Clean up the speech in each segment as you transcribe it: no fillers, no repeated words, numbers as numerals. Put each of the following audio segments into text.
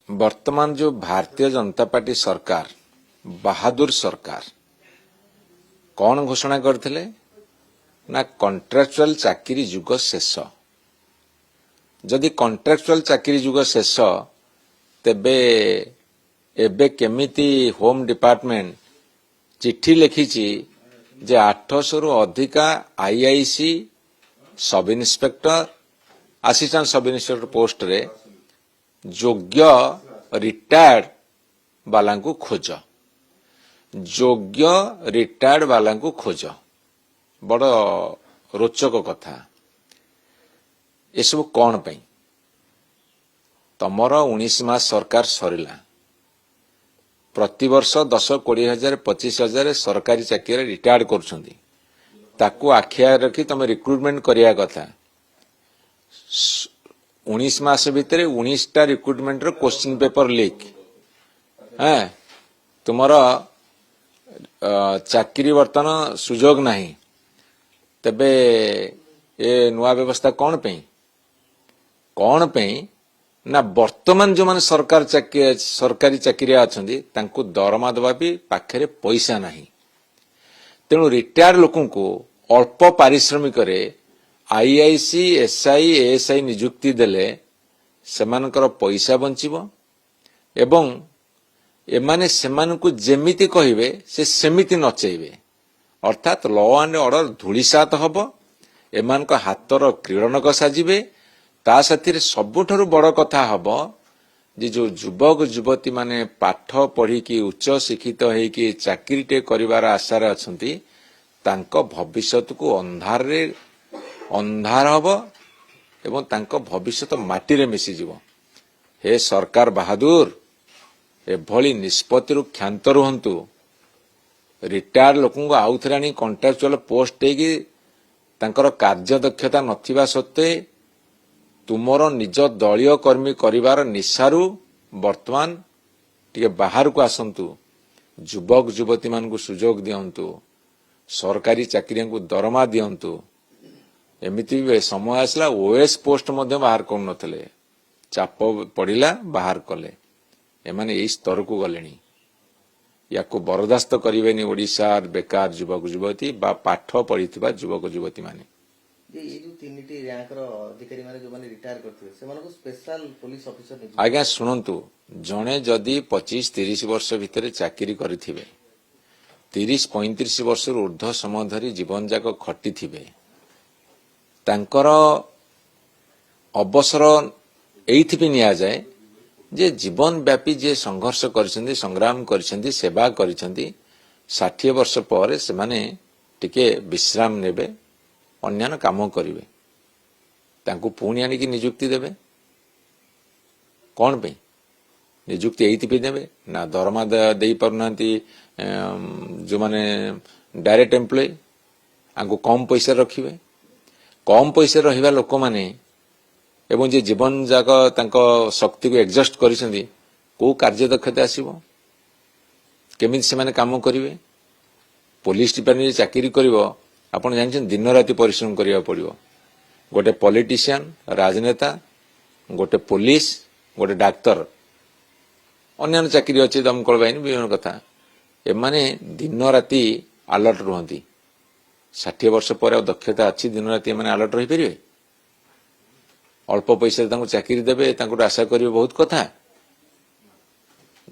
वर्तमान जो भारतीय जनता पार्टी सरकार बहादुर सरकार कौन घोषणा करथिले ना कॉन्ट्रैक्चुअल चाकरी युग शेष। जदि कॉन्ट्रैक्चुअल चाकरी युग शेष तेबे एबे केमिति होम डिपार्टमेंट चिट्ठी लिखिछि जे 800 रु अधिका IIC sub inspector assistant sub inspector post रे योग्य रिटायर्ड वाला खोज योग्य रिटायर्ड वाला खोज बड़ रोचक कथा। ये सब कौन पई तमर 19 मास सरकार सरिला प्रति वर्ष 10-20 हजार 25 हजार सरकारी चाकरी रिटायर्ड करुछंती ताकू आखिया रखी तुम रिक्रुटमेंट करिया कथा। 19 मास भितर 19टा रिक्रुटमेंट रो क्वेश्चन पेपर लीक है तुमर चाकरी वर्तमान सुजोग नहीं तबे ये नुआ व्यवस्था कौन पे ना वर्तमान जो माने सरकारी चाकरी अच्छी तांको दरमा दबा भी पाखरे पैसा नहीं तेणु रिटायर्ड लोक को अल्प पारिश्रमिक आईआईसी एसआई एएसआई नियुक्ति देले सेमानकर पैसा बंचिबो एवं एमाने सेमानकु जेमिति कहिबे से सेमिति नचेइबे अर्थात लॉ एंड ऑर्डर धूलिसात हबो एमानक हातर क्रीड़नक साजिबे ता साथी सबुठारु बड़ कथा हबो जे जो युवक युवती माने पाठ पढ़ी की उच्च शिक्षित होइकी चाकरीटे करिवार आशा रे अछंती तांको भविष्यत को अंधार हबो एवं तांको भविष्यत माटी रे मिसी जिवो। हे सरकार बहादुर एभली निष्पत्ति क्षांत रुहंतु रिटायर्ड लोक आउ थे कॉन्ट्रैक्चुअल पोस्ट देकी तांकर कार्य दक्षता नथिबा सत्वे तुमर निज दलीय कर्मी करिवार निशारू वर्तमान टिके बाहर को आसंतु युवक युवती मान को सुजोग दियंतु सरकारी चाकरिया को दरमा दियंतु। एमिति भी समय आसला ओएस पोस्ट मध्य बाहर कर नथले चाप पड़िला बाहर कले एमाने एई स्तर को गलेनी याको बरदास्त करिवेनी ओडिशा बेकार युवक युवती बा पाठ पढ़िथिबा युवक युवती माने आज्ञा शुणु जड़े जदि 25-30 वर्ष भितर चाकरी करिथिबे 30-35 वर्ष ऊर्ध्व समय धरी जीवन जाक खटी थिबे तांकर अवसर एइथिबे निया जाए जे जीवन व्यापी जे संघर्ष करिसेंती संग्राम करिसेंती सेवा करिसेंती 60 वर्ष पर से माने टिके विश्राम नेबे अन्यान काम करिवे तांको पुणी आनिकी नियुक्ति देबे कौन पे नियुक्ति एइथिबे देबे ना दरमा देई परनांती जो माने डायरेक्ट एम्प्लॉय आंको कम पैसा रखिबे कम पैसा रहिबा लोक माने एवं जे जीवन जाक तांको शक्ति को एडजस्ट करिसेंती को कार्य दक्षता आसीबो केमिति से माने काम करिवे। पुलिस डिपार्टमेंट चाकरी करिवो आपण जानछन दिन राति परिश्रम करिया पड़िवो गोटे पॉलिटिशियन राजनेता गोटे पुलिस गोटे डाक्टर अन्य चाकरी अच्छी दमकल बाहिनी विभिन्न कथा एमाने दिन राति अलर्ट रुहंती 60 वर्ष पर दक्षता अच्छी दिन राति एमाने अलर्ट रही परिवे अल्प पैसा तांको चाकरी देबे तांको आशा करिवे बहुत कथा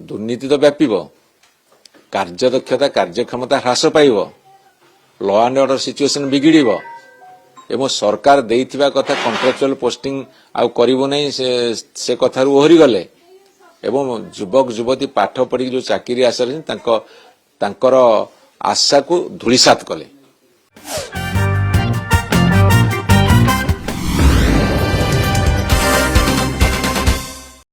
दुर्नीति तो व्यापीबो कार्य दक्षता कार्यक्षमता ह्रास पाइबो लॉ एंड ऑर्डर सिचुएशन बिगिड़िबो एवं सरकार देइथिबा कथा कॉन्ट्रैक्चुअल पोस्टिंग आउ करिवो नै से कथारु ओहरी गले एवं युवक युवती पाठ पढ़ी जो चाकरी आशा तांकर आशा को धूलिसात कले।